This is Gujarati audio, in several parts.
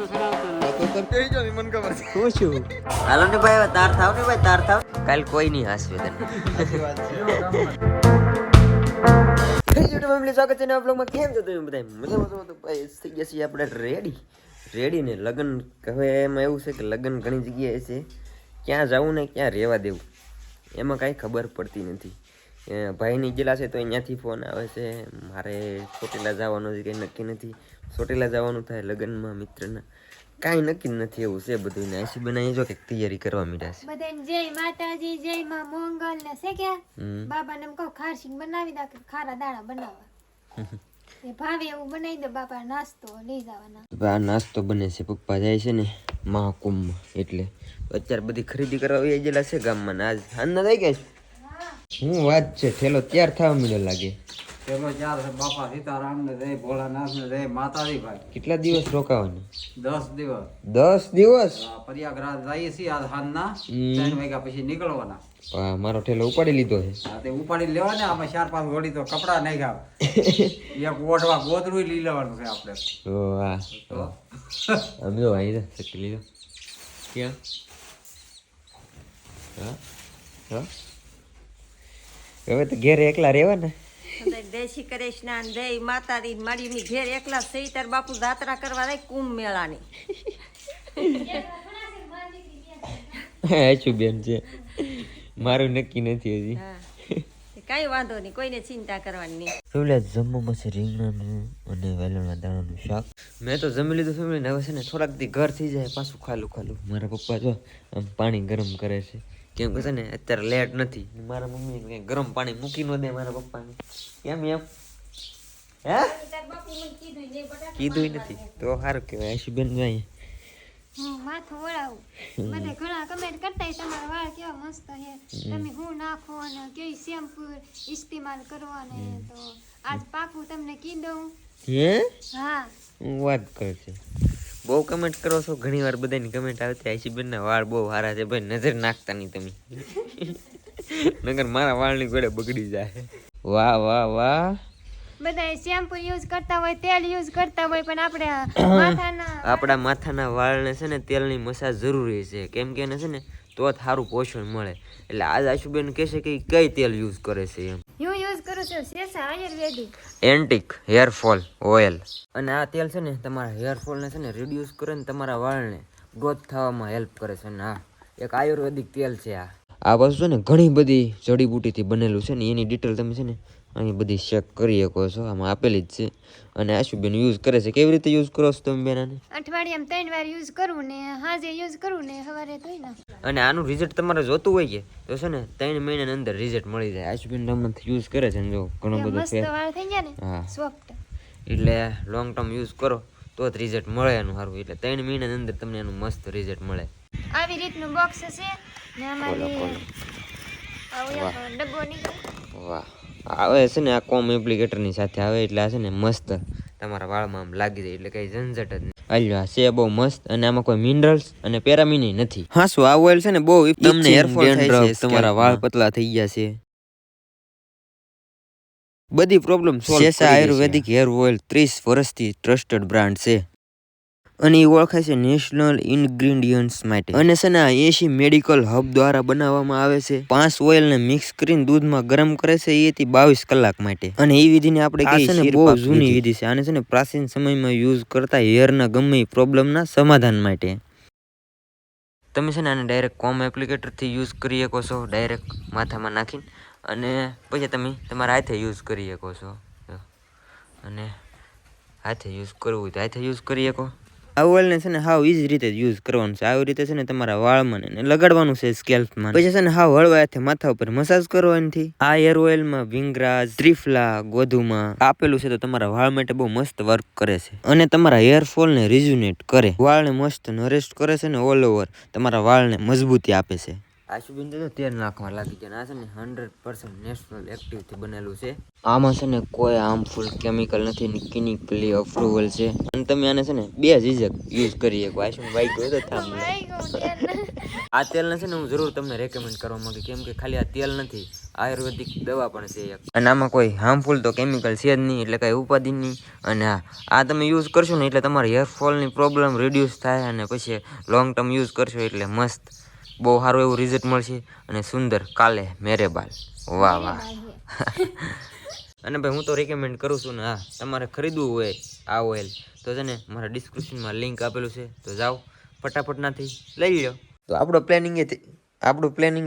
હું છું હાલો ને ભાઈ તાર થાવ ને ભાઈ તાર થાવ કાલ કોઈ નહીં હાસવે તને સ્વાગત છે નવા બ્લોગમાં. કેમ છો તમે બધા મજામાં? તો ભાઈ થઈ ગયા છીએ આપણે રેડી ને લગ્ન. હવે એમાં એવું છે કે લગ્ન ઘણી જગ્યાએ છે, ક્યાં જવું ને ક્યાં રહેવા દેવું એમાં કાંઈ ખબર પડતી નથી. ભાઈની ગયેલા છે તો અહીંયાથી ફોન આવે છે મારે ચોટીલા જવાનું છે, કંઈ નક્કી નથી. ચોટીલા જવાનું થાય લગ્નમાં મિત્રના, કાંઈ નક્કી નથી. એવું છે બધું ને આશી બનાવી જો કે તૈયારી કરવા મીડા છે બધાને. જય માતાજી, જય માં મોંગલ ને છે કે બાબાને એમ કહો ખારસિંગ બનાવી દે, ખારા દાણા બનાવવા એ ભાવે એવું બનાવી દે. બાપા નાસ્તો લઈ જવાના. આ નાસ્તો બને છે, પપ્પા જાય છે ને મહાકુંભમાં, એટલે અત્યારે બધી ખરીદી કરવા આવી ગયેલા છે ગામમાં ને. આજ હાંજના થઈ ગયા છે. હું વાત છે ઠેલો તૈયાર થવા મીડો લાગે. બાપા સીતારામ ને જય ભોળાનાથ ને જય માતાજી ભાઈ. કેટલા દિવસ રોકાવાનું? 10 દિવસ. 10 દિવસ પ્રયાગરાજ જઈએ છીએ આજ સાંજના 3 વાગ્યા પછી નીકળવાના. મારો ઠેલો ઉપાડી લીધો છે. તે ઉપાડી લેવાને. આમાં 4-5 ઘોડી તો કપડા નહીં ખાવ. એક ઓઢવા ગોદરું લઈ લેવાનું છે આપણે. વાહ આમ જો અહીં સકી લીધો ક્યાં હા હવે તો ઘેર એકલા રહેવા ને. દેશી કૃષ્ણ જય માતાજી મારી ની ઘેર એકલા સહીતર બાપુ જાત્રા કરવા જાય કુંભ મેળાની. આચું બેન છે મારું નક્કી નથી હજી. કઈ વાંધો નહીં, કોઈને ચિંતા કરવાની નહીં. ફેમિલી જમવામાં છે રીંગણાનું અને વેલણના દાણાનું શાક. મેં તો જમી લીધું ફેમિલી. હવે છે ને થોડાક દી ઘર થઈ જાય પાછું ખાલું. મારા પપ્પા જો આમ પાણી ગરમ કરે છે, કેમ કે છે ને અત્યારે લેટ નથી. મારા મમ્મી કંઈ ગરમ પાણી મૂકી ન દે મારા પપ્પાને. કેમ હે કીધું નથી તો સારું કહેવાય. આશુબેન જાય માથું વળાવું. બધા ઘણા કમેન્ટ કરતા તમારા વાળ કેવા મસ્ત છે, તમે હું નાખો અને કેવી શેમ્પૂ ઇસ્તેમાલ કરો ને. તો આજ પાકું તમને કીધું. હે હા હું વાત કરું છું. બહુ કમેન્ટ કરો છો ઘણી વાર. બધાની કમેન્ટ આવતી આશુબેનના વાળ બહુ સારા છે ભાઈ, નજર નાખતા નહીં તમે નગર મારા વાળની ગોળે બગડી જાય. વાહ વાહ વાહ. બધા શેમ્પૂ યુઝ કરતા હોય, તેલ યુઝ કરતા હોય, પણ આપણા માથાના વાળને છે ને તેલની મસાજ જરૂરી છે, કેમ કે એને છે ને તો જ સારું પોષણ મળે. એટલે આજ આશુબેન કહેશે કે કઈ તેલ યુઝ કરે છે એમ. હું યુઝ કરું છું શેષા આયુર્વેદિક એન્ટિક હેરફોલ ઓઇલ. અને આ તેલ છે ને તમારા હેરફોલને છે ને રિડ્યુસ કરે ને તમારા વાળને ગ્રોથ થવામાં હેલ્પ કરે છે. ને આ એક આયુર્વેદિક તેલ છે. આ વસ્તુ છે ને ઘણી બધી જડીબુટીથી બનેલું છે ને એની ડિટેલ તમે છે ને અહીં બધી ચેક કરી શકો છો, આમાં આપેલી જ છે. અને આશુબેન યુઝ કરે છે. કેવી રીતે યુઝ કરો છો તમે બેન આને? અઠવાડિયામાં 3 વાર યુઝ કરું ને હાજે યુઝ કરું ને સવારે ધોઈ નાખું. અને આનું રિઝલ્ટ તમારે જોતું હોય કે તો છે ને 3 મહિનાની અંદર રિઝલ્ટ મળી જાય. આશુબેન હમણાં યુઝ કરે છે ને જો ઘણો બધો મસ્ત વાળ થઈ ગયા ને. હા સોફ્ટ. એટલે લોંગ ટર્મ યુઝ કરો તો જ રિઝલ્ટ મળે એનું સારું. એટલે 3 મહિનાની અંદર તમને એનું મસ્ત રિઝલ્ટ મળે. આવી રીતનું બોક્સ છે ને અમારી ડબ્બો નીકળે. વાહ આવે છે ને આ કોમ એપ્લિકેટરની સાથે આવે એટલે આ છે ને મસ્ત તમારા વાળમાં આમ લાગી જાય. એટલે કઈ ઝંઝટ જ નહીં. આ છે બહુ મસ્ત અને આમાં કોઈ મિનરલ્સ અને પેરામિની નથી. હા શું આ ઓઇલ છે ને બહુ તમને હેરફોલ થાય છે, તમારા વાળ પતલા થઈ ગયા છે, બધી પ્રોબ્લેમ સોલ્વ કરી દે છે. આયુર્વેદિક હેર ઓઇલ 30 વર્ષથી ટ્રસ્ટેડ બ્રાન્ડ છે અને એ ઓળખાય છે નેશનલ ઇન્ગ્રેડિયન્ટ્સ માટે. અને છે ને 80 મેડિકલ હબ દ્વારા બનાવવામાં આવે છે. 5 ઓઇલને મિક્સ કરીને દૂધમાં ગરમ કરે છે એથી 22 કલાક માટે. અને એ વિધિને આપણે કહીએ છીએ બહુ જૂની વિધિ છે. આને છે ને પ્રાચીન સમયમાં યુઝ કરતા હેરના ગમે પ્રોબ્લેમના સમાધાન માટે. તમે છે ને આને ડાયરેક્ટ કોમ એપ્લિકેટરથી યુઝ કરી શકો છો, ડાયરેક્ટ માથામાં નાખીને. અને પછી તમે તમારા હાથે યુઝ કરી શકો છો. અને હાથે યુઝ કરવું હોય તો હાથે યુઝ કરી શકો. આ ઓઇલને છે ને હાવ ઈઝી રીતે યુઝ કરવાનું છે. આવી રીતે છે ને તમારા વાળમાં ને લગાડવાનું છે સ્કેલ્પમાં. પછી છે ને હાવ હળવા હાથે માથા ઉપર મસાજ કરવાથી. આ હેર ઓઇલમાં વિંગરાજ, ત્રિફલા, ગોધુમાં આપેલું છે તો તમારા વાળ માટે બહુ મસ્ત વર્ક કરે છે અને તમારા હેરફોલને રિજ્યુનેટ કરે, વાળને મસ્ત નરેસ્ટ કરે છે ને ઓલ ઓવર તમારા વાળને મજબૂતી આપે છે. આશુબેન તો તેલ નાખવા લાગી છે. આ છે ને 100% નેચરલ એક્ટિવથી બનેલું છે. આમાં છે ને કોઈ હાર્મફુલ કેમિકલ નથી ને ક્લિનિકલી અપ્રુવલ છે. અને તમે આને છે ને 2 ઝીઝક યુઝ કરી શકો. આશુબેન બાઈક ગયો તો થાંભલો. આ તેલને છે ને હું જરૂર તમને રેકમેન્ડ કરવા માંગુ, કેમ કે ખાલી આ તેલ નથી, આયુર્વેદિક દવા પણ છે એક. અને આમાં કોઈ હાર્મફુલ તો કેમિકલ છે જ નહીં, એટલે કાંઈ ઉપાધિ નહીં. અને આ તમે યુઝ કરશો ને એટલે તમારી હેરફોલની પ્રોબ્લેમ રિડ્યુસ થાય, અને પછી લોંગ ટર્મ યુઝ કરશો એટલે મસ્ત બહુ સારું એવું રિઝલ્ટ મળશે. અને સુંદર કાલે મેરે બાલ. વાહ વાહ. અને ભાઈ હું તો રેકમેન્ડ કરું છું ને. હા, તમારે ખરીદવું હોય આ ઓઇલ તો છે ને મારા ડિસ્ક્રિપ્શનમાં લિંક આપેલું છે, તો જાઓ ફટાફટ નાથી લઈ લો. તો આપણું પ્લાનિંગ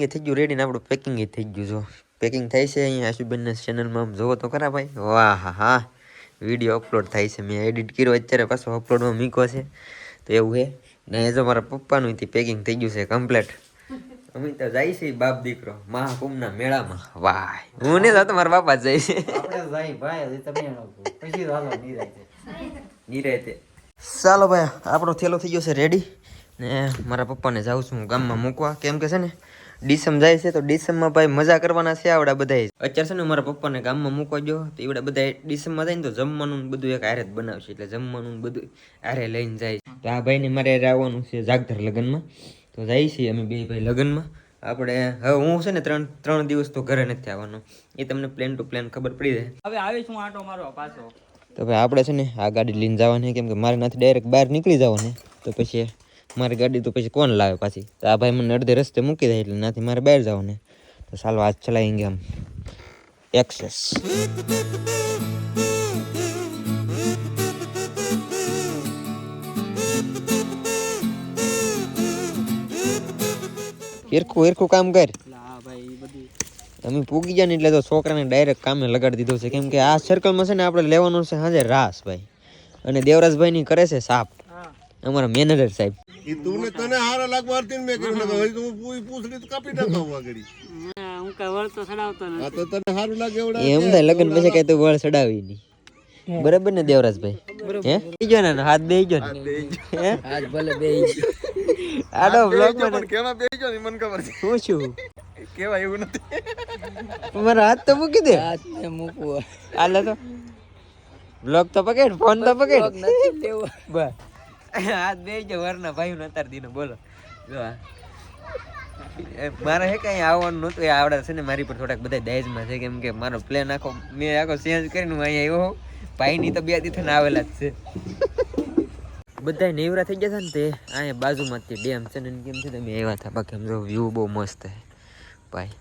એ થઈ ગયું રેડી, ને આપણું પેકિંગ એ થઈ ગયું. જો પેકિંગ થાય છે અહીંયા આશુબેનના ચેનલમાં, આમ જોવો તો ખરા ભાઈ. વાહ હા હા, વિડીયો અપલોડ થાય છે. મેં એડિટ કર્યો અત્યારે પાછો અપલોડમાં મૂક્યો છે. તો એવું છે ને. એ જો મારા પપ્પાનું પેકિંગ થઈ ગયું છે કમ્પ્લીટ. અમે તો જાય છે બાપ દીકરો મહાકુંભના મેળામાં. વાહ, હું ને જાતો, મારા બાપા જ જાય છે. આપણે જાય ભાઈ, તમે પછી હાલો નિરાતે. ચાલો ભાઈ, આપણો થેલો થઈ ગયો છે રેડી, ને મારા પપ્પાને જાઉં છું હું ગામમાં મૂકવા, કેમ કે છે ને ડીસમ જાય છે. તો ડીસમમાં ભાઈ મજા કરવાના છે આવડા બધા. અત્યારે છે ને મારા પપ્પાને ગામમાં મૂકવા ગયો તો એવડા બધા ડીસમમાં જાય ને તો જમવાનું બધું એક હારે જ બનાવશે, એટલે જમવાનું બધું હારે લઈને જાય. તો આ ભાઈને મારે આવવાનું છે જાગધર લગ્નમાં, તો જાય છીએ અમે બે ભાઈ લગ્નમાં. આપણે હવે હું છે ને 3 દિવસ તો ઘરે નથી આવવાનો, એ તમને પ્લાન ટુ પ્લાન ખબર પડી જાય. હવે આવીશું આટો મારો પાછો. તો ભાઈ આપણે છે ને આ ગાડી લઈને જવાની, કેમ કે મારે નથી ડાયરેક્ટ બહાર નીકળી જવાનું. તો પછી મારી ગાડી તો પછી કોણ લાવે પાછી. તો આ ભાઈ મને અડધે રસ્તે મૂકી દે, એટલે નાથી મારે બહાર જવાનું. તો ચાલો આજ ચલાવીએ આમ એક્સેસ. હિરખું કામ કર. અમે પૂગી જાય ને એટલે તો છોકરાને ડાયરેક્ટ કામે લગાડી દીધો છે, કેમ કે આ સર્કલમાં છે ને આપણે લેવાનું છે સાંજે રાસ ભાઈ. અને દેવરાજભાઈ ની કરે છે સાપ, અમારા મેનેજર સાહેબ. તને હારા લાગવા હતી ને મેં કર્યું, હજી તો હું પૂછડી તો કાપી નાખવા ગળી. હું કઈ વળ તો ચડાવતો નથી. આ તો તને હારું લાગે એવડા એમ થાય લગન પછી કઈ તો વળ ચડાવી નહીં. બરાબર ને દેવરાજભાઈ? હે બીજો ને હાથ બેહી ગયો ને, હે હાથ ભલે બેહી ગયો. આડો બ્લોગ માં કેવા બેહી ગયો ને મને ખબર છે. હું છું કેવા એવું નથી. મારા હાથ તો મૂકી દે. હાથ ને મૂકવો હાલે તો બ્લોગ તો પકડ, ફોન તો પકડ. નથી લેવો બસ હાથ બેહી ગયો વરના ભાઈ નો અતાર દીનો. બોલો જો મારે હે કઈ આવવાનું નહોતું, એ આવડે છે ને મારી પર થોડાક બધા દાયજમાં છે, કેમ કે મારો પ્લેન આખો મેં ચેન્જ કરીને હું અહીંયા આવ્યો. ભાઈની તો 2 દિવસ આવેલા જ છે. બધા નેવરા થઈ ગયા છે ને તે અહીંયા બાજુમાંથી ડેમ છે ને કેમ છે તમે આવ્યા હતા. બાકી આમ જો વ્યૂ બહુ મસ્ત છે ભાઈ.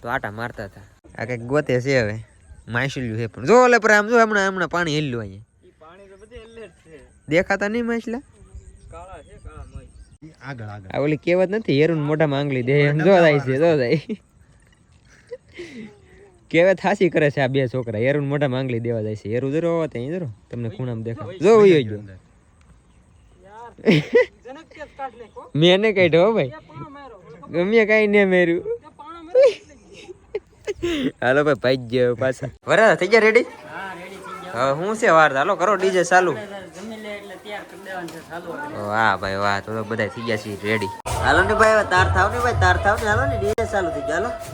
તો આટા મારતા હતા. આ કંઈક ગોતે છે હવે માછલ્યું છે પણ જો ઓલે પર આમ જો હમણાં પાણી હેલ્યું અહીંયા. દેખાતા નહીં માછલા. આ ઓલી કહેવત નથી હેરું મોઢામાં આંગળી દે એમ જો જાય છે, જો જાય. કહેવત હાસી કરે છે આ 2 છોકરા. હેરું મોઢામાં આંગળી દેવા જાય છે. હેરું જરો ત્યાં જરો તમને ખૂણામાં દેખાય. જો વયો ગયો. મેં ને કાઢ્યો ભાઈ, ગમે કઈ ને મેર્યું. હાલો ભાઈ ભાઈ ગયો પાછા. વરા થઈ ગયા રેડી? હા હું છે વાર, હાલો કરો ડીજે ચાલુ. વાહ ભાઈ વાહ, તો બધા થઈ ગયા છે રેડી. હાલો ને ભાઈ તાર થાવ ને ભાઈ, તાર થાવ ને. હાલો ને ડીજે ચાલુ થઈ ગયા. હાલો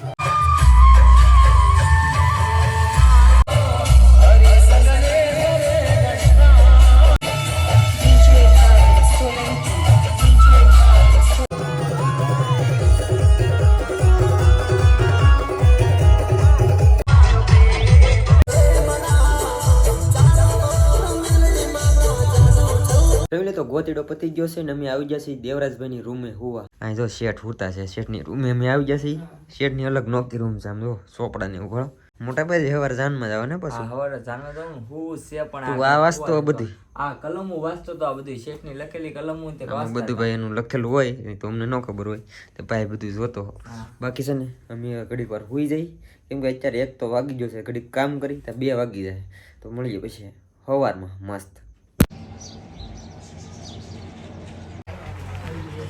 તો ગોતીડો પતી ગયો છે ને અમે આવી ગયા છીએ દેવરાજભાઈની રૂમે હુવા. અહીં જો શેઠ હુતા છે, શેઠની રૂમે અમે આવી ગયા છીએ. શેઠની અલગ નોકી રૂમ છે, આમ જો સોપડા ને ઉઘાડો. મોટા ભાઈ હવાર જાનમાં જાવ ને પછી હવારે જાણવા જાવ હું છે પણ તું આ વાંચતો બધી આ કલમો વાંચતો તો આ બધી શેઠની લખેલી કલમો તે બધું ભાઈ એનું લખેલું હોય તો અમને ન ખબર હોય તો ભાઈ બધું જોતો. બાકી છે ને અમે ઘડીક વાર હુઈ જઈ, કેમ કે અત્યારે 1 તો વાગી ગયો છે. ઘડીક કામ કરી તો 2 વાગી જાય. તો મળીએ પછી સવારમાં મસ્ત.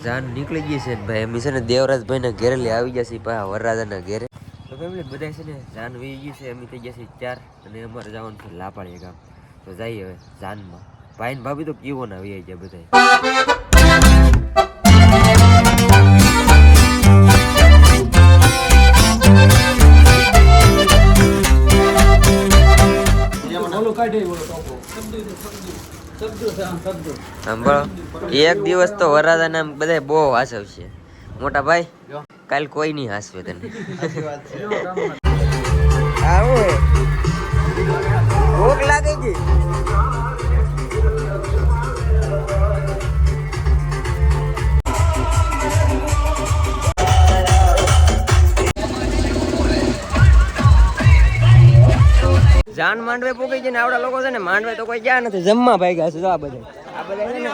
જાન નીકળી ગઈ છે ભાઈ. અમે છે ને દેવરાજભાઈ ના ઘેરે આવી ગયા છીએ, વરરાજા ના ઘેરે. તો ફેમિલી બધા છે ને જાન વી ગઈ છે. અમે થઈ ગયા છીએ 4 અને અમારે જવાનું છે લાપાળી ગામ. તો જઈએ હવે જાનમાં. ભાઈ ને ભાભી તો કેવો ના વી ગયા બધા. સાંભળો, એક દિવસ તો વરાદાના બધા બહુ હાસવશે. મોટા ભાઈ કાલ કોઈ નહીં હાસવે તને. આવું ભૂખ લાગે છે. જાન માંડવે પોકી છે ને આવડા લોકો છે ને માંડવે તો કોઈ ગયા નથી, જમવા ભાગ્યા છે. જો આ બધા છે ને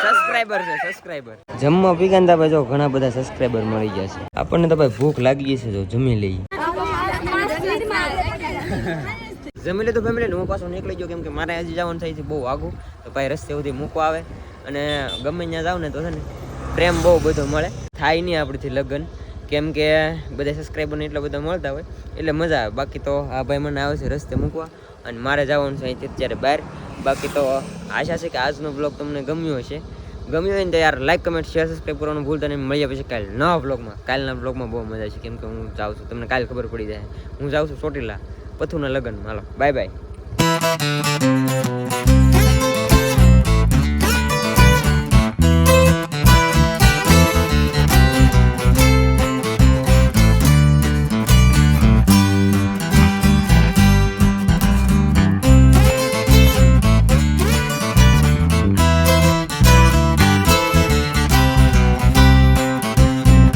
સબસ્ક્રાઇબર છે, સબસ્ક્રાઇબર જમવા પીગા ને ભાઈ જો ઘણા બધા સબસ્ક્રાઇબર મળી ગયા છે. આપણને તો ભાઈ ભૂખ લાગી છે, જો જમી લઈએ. જમી લે તો ફેમિલી હું પાછો નીકળી ગયો, કેમ કે મારે હજી જવાનું થાય છે બહુ આગું. તો ભાઈ રસ્તે સુધી મૂકવા આવે અને ગમે ત્યાં જાવ ને તો છે ને પ્રેમ બહુ બધો મળે. થાય નહીં આપણથી લગ્ન, કેમ કે બધા સબસ્ક્રાઈબરને એટલા બધા મળતા હોય એટલે મજા આવે. બાકી તો આ ભાઈ મને આવે છે રસ્તે મૂકવા અને મારે જવાનું છે અહીંથી અત્યારે બહાર. બાકી તો આશા છે કે આજનો બ્લોગ તમને ગમ્યો હશે. ગમ્યો હોય ને તો યાર લાઈક, કમેન્ટ, શેર, સબસ્ક્રાઈબ કરવાનું ભૂલતા નહીં. મળ્યા પછી કાલે નવા બ્લોગમાં. કાલના બ્લોગમાં બહુ મજા છે, કેમ કે હું જાઉં છું, તમને કાલે ખબર પડી જાય. હું જાઉં છું ચોટીલા પથુના લગ્નમાં. હાલો બાય બાય.